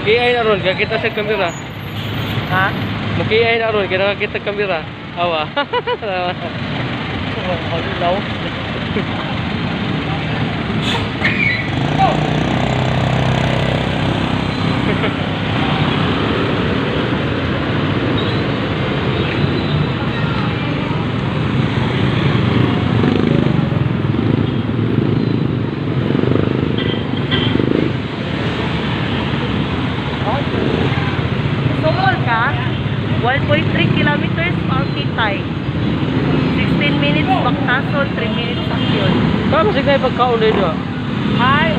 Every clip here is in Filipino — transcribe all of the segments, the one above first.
Mukiay na ron, kakita sa kamera. Ha? Mukiay na ron, kakita kamera. Awa. Halilaw. Sumol ka? 1.3 kilometers Pautitay. 16 minutes Bactasol, 3 minutes Action. Paano sige pagkaon dito? Ay,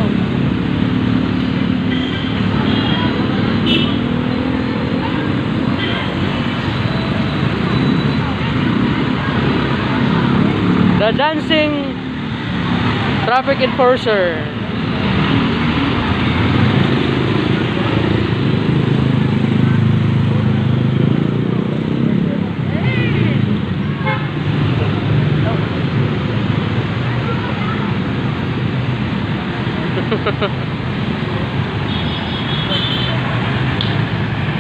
The dancing traffic enforcer.